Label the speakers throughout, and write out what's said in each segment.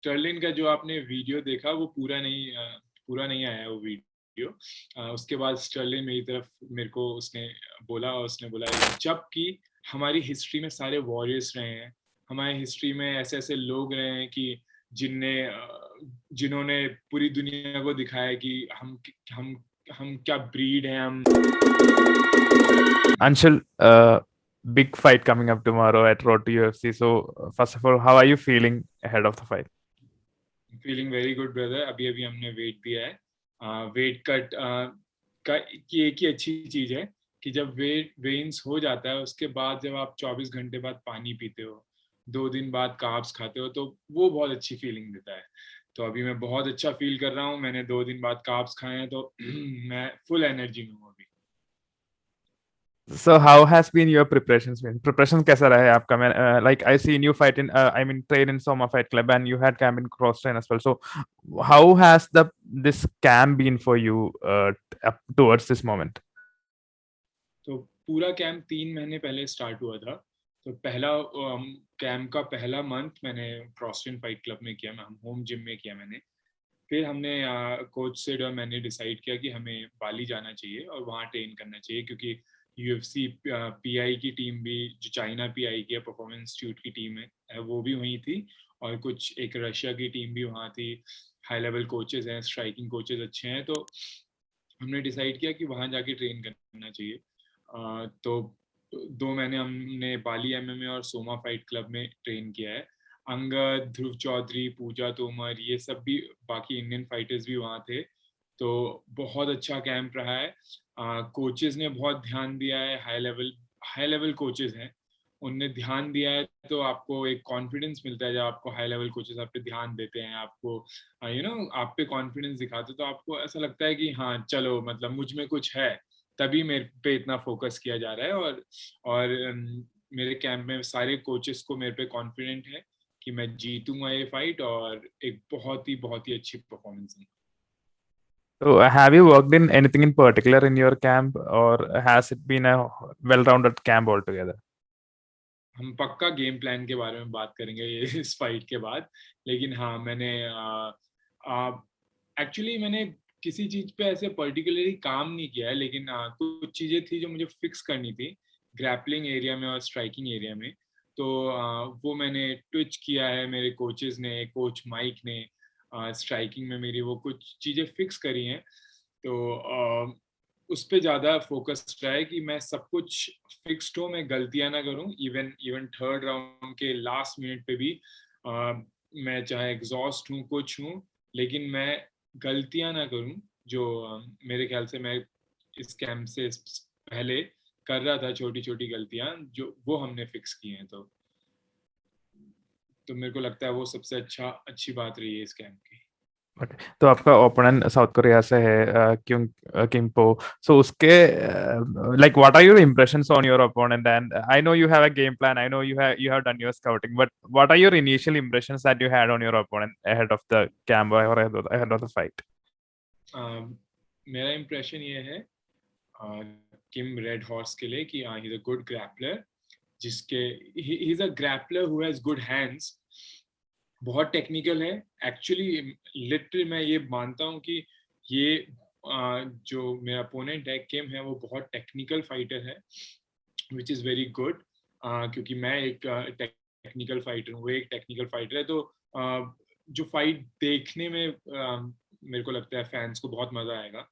Speaker 1: स्टर्लिन का जो आपने वीडियो देखा वो पूरा नहीं आया वो वीडियो। उसके बाद स्टर्लिन मेरी तरफ मेरे को उसने बोला जबकि हमारी हिस्ट्री में सारे वॉरियर्स रहे हैं, हमारी हिस्ट्री में ऐसे ऐसे लोग रहे हैं कि जिन्होंने पूरी दुनिया को दिखाया कि हम हम क्या ब्रीड है हम।
Speaker 2: Anshul, big fight coming up tomorrow at Road to UFC. So, first of all, how are you feeling ahead of the fight?
Speaker 1: Feeling very good brother. अभी अभी हमने वेट दिया है। वेट कट का की एक ही अच्छी चीज है कि जब वेट वेन्स हो जाता है उसके बाद जब आप 24 घंटे बाद पानी पीते हो, 2 दिन बाद कार्ब्स खाते हो, तो वो बहुत अच्छी फीलिंग देता है। तो अभी मैं बहुत अच्छा फील कर रहा हूँ। मैंने 2 दिन बाद कार्ब्स खाए हैं तो मैं फुल एनर्जी में हूँ अभी।
Speaker 2: So, how has been your preparations been? Preparation कैसा रहा है आपका? मैं like I seen you fight in I mean train in Soma Fight Club and you had camp in Cross Train as well. So, how has the this camp been for you up towards this moment?
Speaker 1: तो पूरा camp 3 महीने पहले start हुआ था। तो पहला camp का पहला मंथ मैंने क्रॉसफिट फाइट क्लब में किया, मैं होम जिम में किया मैंने। फिर हमने कोच से और मैंने डिसाइड किया कि हमें बाली जाना चाहिए और वहाँ ट्रेन करना चाहिए, क्योंकि यूएफसी पीआई की टीम भी, जो चाइना पीआई की परफॉर्मेंस इंस्टीट्यूट की टीम है वो भी वहीं थी, और कुछ एक रशिया की टीम भी वहाँ थी। हाई लेवल कोचेज हैं, स्ट्राइकिंग कोचेज अच्छे हैं, तो हमने डिसाइड किया कि वहाँ जाके ट्रेन करना चाहिए। तो 2 महीने हमने बाली एमएमए और सोमा फाइट क्लब में ट्रेन किया है। अंगद, ध्रुव चौधरी, पूजा तोमर, ये सब भी बाकी इंडियन फाइटर्स भी वहाँ थे। तो बहुत अच्छा कैंप रहा है। कोचेस ने बहुत ध्यान दिया है, हाई लेवल कोचेस हैं, उनने ध्यान दिया है। तो आपको एक कॉन्फिडेंस मिलता है जब आपको हाई लेवल कोचेस आप पे ध्यान देते हैं, आपको आप पे कॉन्फिडेंस दिखाते, तो आपको ऐसा लगता है कि हाँ चलो, मतलब मुझ में कुछ है, तभी मेरे पे इतना फोकस किया जा रहा है। और मेरे कैंप में सारे कोचेस को मेरे पे कॉन्फिडेंट है कि मैं जीतूंगा ये फाइट, और एक बहुत ही अच्छी परफॉर्मेंस है।
Speaker 2: So, have you worked in anything in particular in your camp, or has it been a well-rounded camp altogether?
Speaker 1: हम पक्का गेम प्लान के बारे में बात करेंगे ये इस फाइट के बाद। लेकिन हाँ, मैंने एक्चुअली मैंने किसी चीज पे ऐसे पर्टिकुलरली काम नहीं किया है, लेकिन कुछ चीजें थी जो मुझे फिक्स करनी थी ग्रैपलिंग एरिया में और स्ट्राइकिंग एरिया में। तो वो मैंने ट्विच किया है, मेरे कोचेस ने, कोच माइक ने स्ट्राइकिंग में मेरी वो कुछ चीजें फिक्स करी हैं। तो उस पे ज़्यादा फोकस रहा है कि मैं सब कुछ फिक्स्ड हो, मैं गलतियां ना करूं। इवन इवन थर्ड राउंड के लास्ट मिनट पे भी मैं चाहे एग्जॉस्ट हूँ, कुछ हूँ, लेकिन मैं गलतियां ना करूं, जो मेरे ख्याल से मैं इस कैंप से पहले कर रहा था, छोटी छोटी गलतियां जो वो हमने फिक्स की हैं। तो मेरे को लगता है वो सबसे अच्छी बात रही है इस कैंप की।
Speaker 2: Okay. तो आपका ओपोनेंट साउथ कोरिया से है क्यों किंगपो सो उसके like what are your impressions on your opponent and I know you have a game plan I know you have done your scouting but what are your initial impressions that you had on your opponent ahead of the camp or ahead of the fight.
Speaker 1: मेरा impression ये है Kim Red Horse के लिए कि he is a good grappler, जिसके he is a grappler who has good hands. बहुत technical है actually. Literally मैं ये मानता हूँ कि ये जो मेरा अपोनेंट है किम है, वो बहुत टेक्निकल फाइटर है, विच इज़ वेरी गुड। क्योंकि मैं एक टेक्निकल फाइटर हूँ, वो एक टेक्निकल फाइटर है। तो जो फाइट देखने में मेरे को लगता है फैंस को बहुत मज़ा आएगा।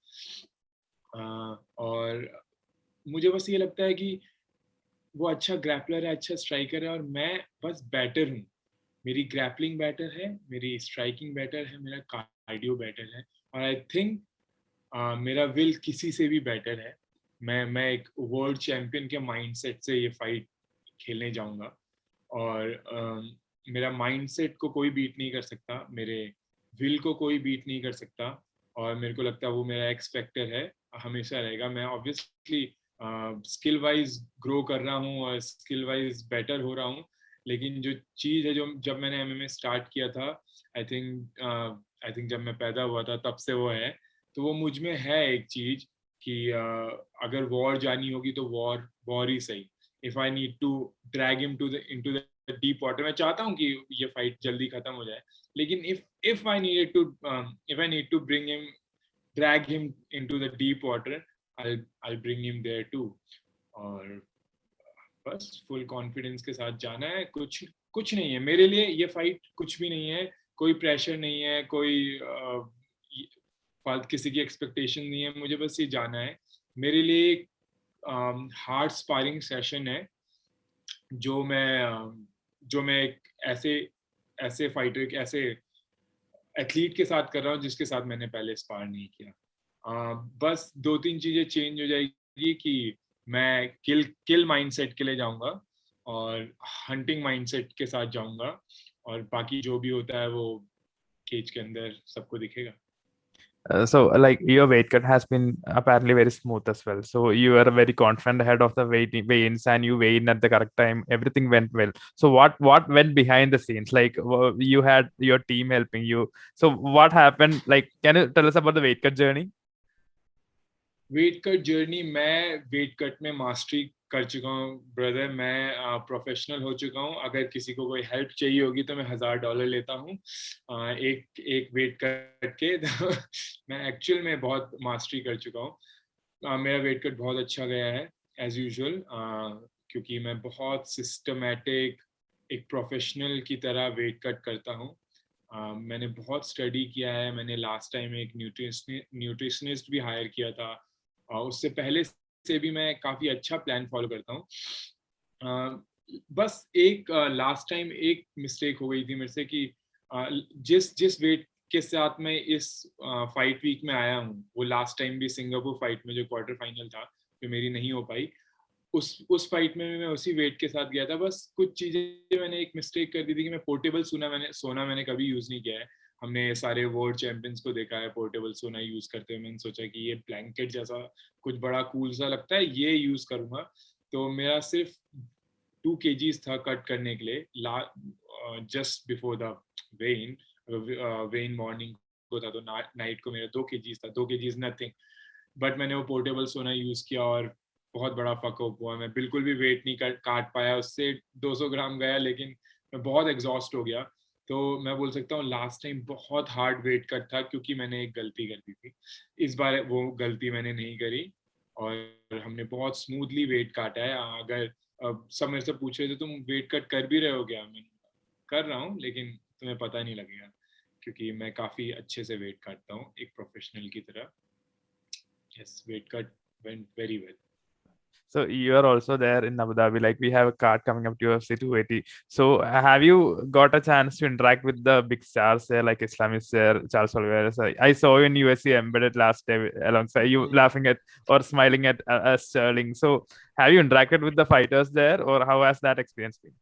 Speaker 1: और मुझे बस ये लगता है कि वो अच्छा ग्रैपलर है, अच्छा स्ट्राइकर है, और मैं बस बैटर हूँ। मेरी ग्रैपलिंग बेटर है, मेरी स्ट्राइकिंग बेटर है, मेरा कार्डियो बेटर है, और आई थिंक मेरा विल किसी से भी बेटर है। मैं एक वर्ल्ड चैंपियन के माइंडसेट से ये फाइट खेलने जाऊंगा, और मेरा माइंडसेट को कोई बीट नहीं कर सकता, मेरे विल को कोई बीट नहीं कर सकता। और मेरे को लगता है वो मेरा एक्स फैक्टर है, हमेशा रहेगा। मैं ऑब्वियसली स्किल वाइज ग्रो कर रहा हूँ और स्किल वाइज बेटर हो रहा हूँ, लेकिन जो चीज़ है, जो जब मैंने एमएमए स्टार्ट किया था, आई थिंक जब मैं पैदा हुआ था तब से वो है। तो वो मुझ में है एक चीज़ कि अगर वॉर जानी होगी तो वॉर वॉर ही सही। If I need to drag him to the into the deep water. मैं चाहता हूँ कि ये फाइट जल्दी खत्म हो जाए, लेकिन if I need to drag him into the deep water, I'll bring him there too. और बस फुल कॉन्फिडेंस के साथ जाना है. कुछ नहीं है मेरे लिए ये फाइट, कुछ भी नहीं है. कोई प्रेशर नहीं है, कोई किसी की एक्सपेक्टेशन नहीं है. मुझे बस ये जाना है. मेरे लिए एक हार्ड स्पारिंग सेशन है जो मैं एक ऐसे फाइटर, ऐसे एथलीट के साथ कर रहा हूँ जिसके साथ मैंने पहले स्पार नहीं किया. बस 2-3 चीजें चेंज हो जाएगी कि मैं किल माइंडसेट के लिए जाऊंगा और हंटिंग माइंडसेट के साथ जाऊंगा, और बाकी जो भी होता है वो केज के अंदर सबको दिखेगा.
Speaker 2: So like your weight cut has been apparently very smooth as well. So you are very confident ahead of the weigh-ins and you weigh in at the correct time. Everything went well. So what went behind the scenes? Like you had your team helping you. So what happened? Like can you tell us about the weight cut journey?
Speaker 1: Weight cut journey, मैं weight cut में mastery कर चुका हूँ brother. मैं professional हो चुका हूँ. अगर किसी को कोई हेल्प चाहिए होगी तो मैं $1000 लेता हूँ एक वेट कट के. तो मैं एक्चुअल में बहुत मास्टरी कर चुका हूँ. मेरा वेट कट बहुत अच्छा गया है एज यूजुअल, क्योंकि मैं बहुत सिस्टमेटिक एक प्रोफेशनल की तरह वेट कट करता हूँ. मैंने बहुत स्टडी किया है. मैंने लास्ट टाइम एक न्यूट्रिशनिस्ट भी हायर किया था. उससे पहले से भी मैं काफ़ी अच्छा प्लान फॉलो करता हूँ. बस एक लास्ट टाइम एक मिस्टेक हो गई थी मेरे से कि जिस वेट के साथ मैं इस फाइट वीक में आया हूँ, वो लास्ट टाइम भी सिंगापुर फाइट में जो क्वार्टर फाइनल था, जो मेरी नहीं हो पाई, उस फाइट में मैं उसी वेट के साथ गया था. बस कुछ चीज़ें मैंने एक मिस्टेक कर दी थी कि मैं पोर्टेबल सोना मैंने कभी यूज़ नहीं किया है. हमने सारे वर्ल्ड चैंपियंस को देखा है पोर्टेबल सोना यूज करते हुए. मैंने सोचा कि ये ब्लैंकेट जैसा कुछ बड़ा कूल सा लगता है, ये यूज करूंगा. तो मेरा सिर्फ 2 kgs था कट करने के लिए just before the when. When morning को था, तो नाइट को मेरा 2 kgs था. 2 kgs नथिंग, बट मैंने वो पोर्टेबल सोना यूज किया और बहुत बड़ा फकअप हुआ. मैं बिल्कुल भी वेट नहीं काट पाया उससे. 200 ग्राम गया, लेकिन मैं बहुत एग्जॉस्ट हो गया. तो मैं बोल सकता हूँ लास्ट टाइम बहुत हार्ड वेट कट था, क्योंकि मैंने एक गलती कर दी थी. इस बार वो गलती मैंने नहीं करी और हमने बहुत स्मूथली वेट काटा है. अगर सब मेरे से पूछ रहे थे तुम वेट कट कर भी रहे हो क्या, मैं कर रहा हूँ, लेकिन तुम्हें पता नहीं लगेगा, क्योंकि मैं काफ़ी अच्छे से वेट काटता हूँ एक प्रोफेशनल की तरह. Yes, weight cut went very well.
Speaker 2: So you are also there in Abu Dhabi. Like we have a card coming up to UFC 280. So have you got a chance to interact with the big stars there, like Islam is there, Charles Oliveira? So I saw you in UFC embedded last day alongside you, laughing at or smiling at Sterling. So have you interacted with the fighters there, or how has that experience been?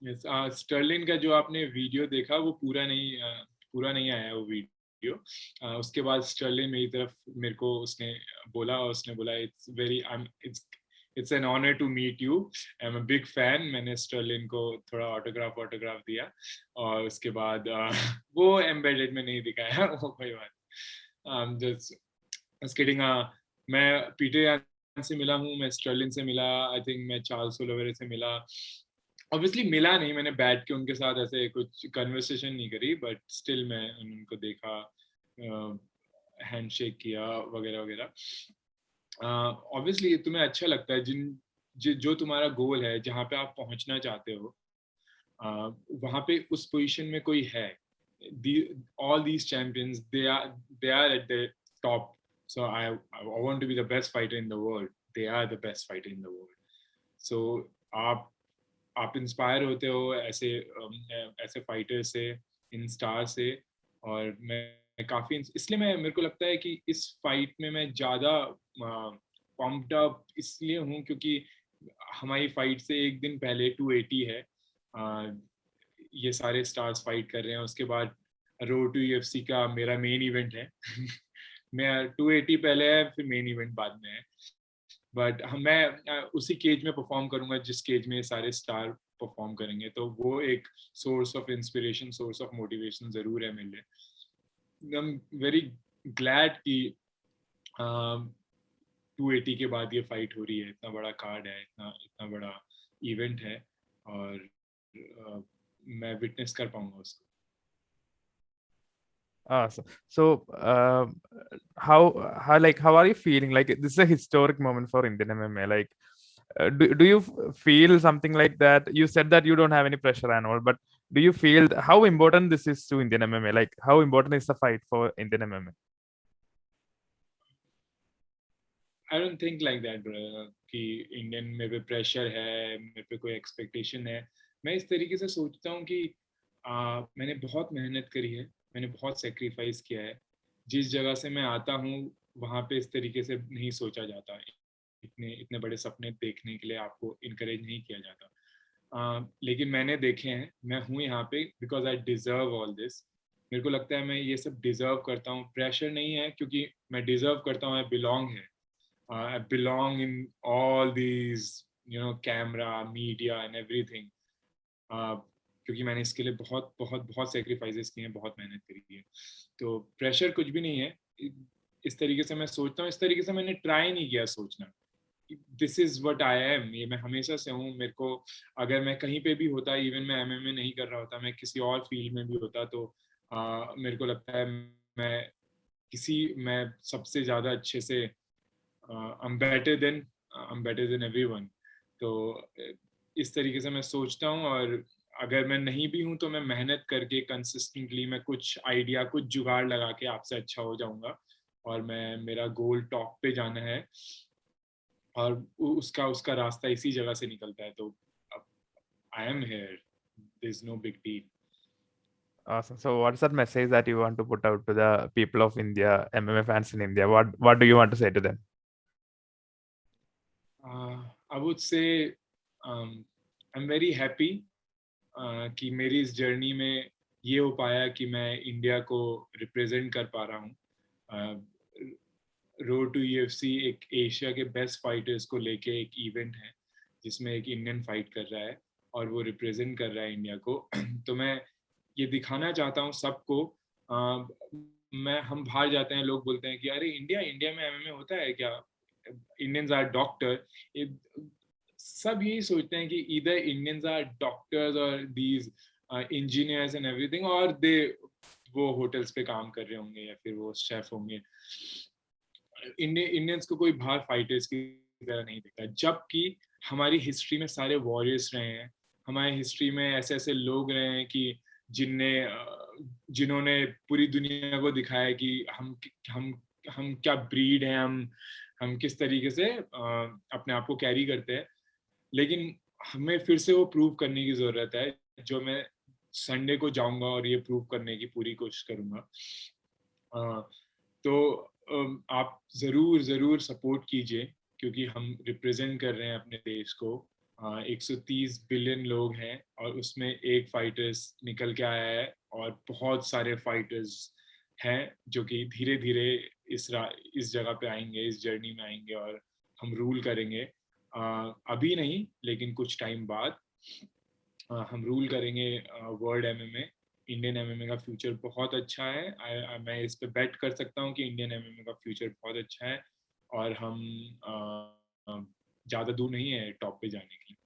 Speaker 1: Yes, Stalin का जो आपने video देखा वो पूरा नहीं आया वो video. उसके बाद स्टर्लिन मेरी तरफ मेरे को उसने बोला it's an honour to meet you, I am a big fan. मैंने स्टर्लिन को थोड़ा ऑटोग्राफ दिया, और उसके बाद वो एम्बेडेड में नहीं दिखाया. वो कोई बात. Just kidding. मैं पीटर यान से मिला हूँ, मैं स्टर्लिन से मिला, आई थिंक मैं चार्ल्स ओलिवेरा से मिला. ऑब्वियसली मिला नहीं, मैंने बैठ के उनके साथ ऐसे कुछ कन्वर्सेशन नहीं करी, बट स्टिल मैं उनको देखा, हैंडशेक किया वगैरह वगैरह. ऑब्वियसली तुम्हें अच्छा लगता है जो तुम्हारा गोल है, जहाँ पे आप पहुँचना चाहते हो, वहाँ पे उस पोजीशन में कोई है. All these champions, they are at the top. So I want to be the best fighter in the world. They are the best fighter in the world. So आप इंस्पायर होते हो ऐसे फाइटर से, in star से. और मैं काफ़ी इसलिए मेरे को लगता है कि इस फाइट में मैं ज़्यादा पम्प्ड अप इसलिए हूँ क्योंकि हमारी फाइट से एक दिन पहले 280 है. ये सारे स्टार्स फाइट कर रहे हैं. उसके बाद रोड टू यूएफसी का मेरा मेन इवेंट है. मैं 280 पहले है, फिर मेन इवेंट बाद में है. बट मैं उसी केज में परफॉर्म करूंगा जिस केज में सारे स्टार परफॉर्म करेंगे. तो वो एक source of inspiration, source of motivation ज़रूर है मेरे लिए. आई एम वेरी ग्लैड कि 280 के बाद ये फाइट हो रही है. इतना बड़ा कार्ड है, इतना बड़ा इवेंट है, और मैं विटनेस कर पाऊंगा उसको।
Speaker 2: Awesome. So, how are you feeling? Like this is a historic moment for Indian MMA. Like, do you feel something like that? You said that you don't have any pressure and all, but do you feel how important this is to Indian MMA? Like, how important is the fight for Indian MMA?
Speaker 1: I don't think like that कि Indian मेरे पे pressure है, मेरे पे कोई expectation है। मैं इस तरीके से सोचता हूँ कि मैंने बहुत मेहनत करी है, मैंने बहुत सेक्रीफाइस किया है। जिस जगह से मैं आता हूँ वहाँ पे इस तरीके से नहीं सोचा जाता, इतने इतने बड़े सपने देखने के लिए आपको इनकरेज नहीं किया जाता। लेकिन मैंने देखे हैं, मैं हूँ यहाँ पे because I deserve all this. मेरे को लगता है मैं ये सब डिजर्व करता हूँ, प्रेशर नहीं है क्योंकि मैं डिजर्व करता हूँ, आई बिलोंग है। I belong in all these, camera, media and everything. क्योंकि मैंने इसके लिए बहुत बहुत बहुत सेक्रीफाइसेस किए हैं, बहुत मेहनत करी है। तो प्रेशर कुछ भी नहीं है। इस तरीके से मैं सोचता हूँ, इस तरीके से मैंने ट्राई नहीं किया सोचना। This is what I am, ये मैं हमेशा से हूँ। मेरे को अगर मैं कहीं पे भी होता, इवन मैं एमएमए नहीं कर रहा होता, मैं किसी और फील्ड में भी होता, तो मेरे को लगता है मैं सबसे ज़्यादा अच्छे से I'm better than everyone. तो इस तरीके से मैं सोचता हूँ। और अगर मैं नहीं भी हूँ तो मैं मेहनत करके कंसिस्टेंटली मैं कुछ आइडिया, कुछ जुगाड़ लगा के आपसे अच्छा हो जाऊंगा। और मैं, मेरा गोल टॉप पे जाना है, और उसका उसका रास्ता इसी जगह से निकलता है। तो I am here, there is no big deal.
Speaker 2: Awesome. So, what's that message that you want to put out to the people of India, MMA fans in India? What do you want to say to them?
Speaker 1: I would say I am very happy कि मेरी इस journey में ये हो पाया कि मैं India को रिप्रेजेंट कर पा रहा हूँ। रोड टू यूएफसी एक एशिया के बेस्ट फाइटर्स को लेके एक इवेंट है, जिसमें एक इंडियन फाइट कर रहा है और वो रिप्रेजेंट कर रहा है इंडिया को। तो मैं ये दिखाना चाहता हूँ सबको। हम बाहर जाते हैं, लोग बोलते हैं कि अरे इंडिया इंडिया में एमएमए होता है क्या, इंडियंस आर डॉक्टर। सब यही सोचते हैं कि इधर इंडियंस आर डॉक्टर्स और दीज इंजीनियर्स एंड एवरीथिंग, और दे वो होटल्स पे काम कर रहे होंगे या फिर वो शेफ होंगे। इंडियंस को कोई बाहर फाइटर्स की तरह नहीं देखता, जबकि हमारी हिस्ट्री में सारे वॉरियर्स रहे हैं। हमारी हिस्ट्री में ऐसे ऐसे लोग रहे हैं कि जिन्होंने पूरी दुनिया को दिखाया कि हम हम क्या ब्रीड है, हम किस तरीके से अपने आप को कैरी करते हैं। लेकिन हमें फिर से वो प्रूव करने की जरूरत है, जो मैं संडे को जाऊंगा और ये प्रूव करने की पूरी कोशिश करूंगा। तो आप ज़रूर ज़रूर सपोर्ट कीजिए, क्योंकि हम रिप्रेजेंट कर रहे हैं अपने देश को। 130 बिलियन लोग हैं और उसमें एक फाइटर्स निकल के आया है, और बहुत सारे फाइटर्स हैं जो कि धीरे धीरे इस जगह पे आएंगे, इस जर्नी में आएंगे, और हम रूल करेंगे। अभी नहीं, लेकिन कुछ टाइम बाद हम रूल करेंगे वर्ल्ड एमएमए। इंडियन एमएमए का फ्यूचर बहुत अच्छा है। मैं इस पे बेट कर सकता हूँ कि इंडियन एमएमए का फ्यूचर बहुत अच्छा है, और हम ज़्यादा दूर नहीं है टॉप पे जाने के लिए।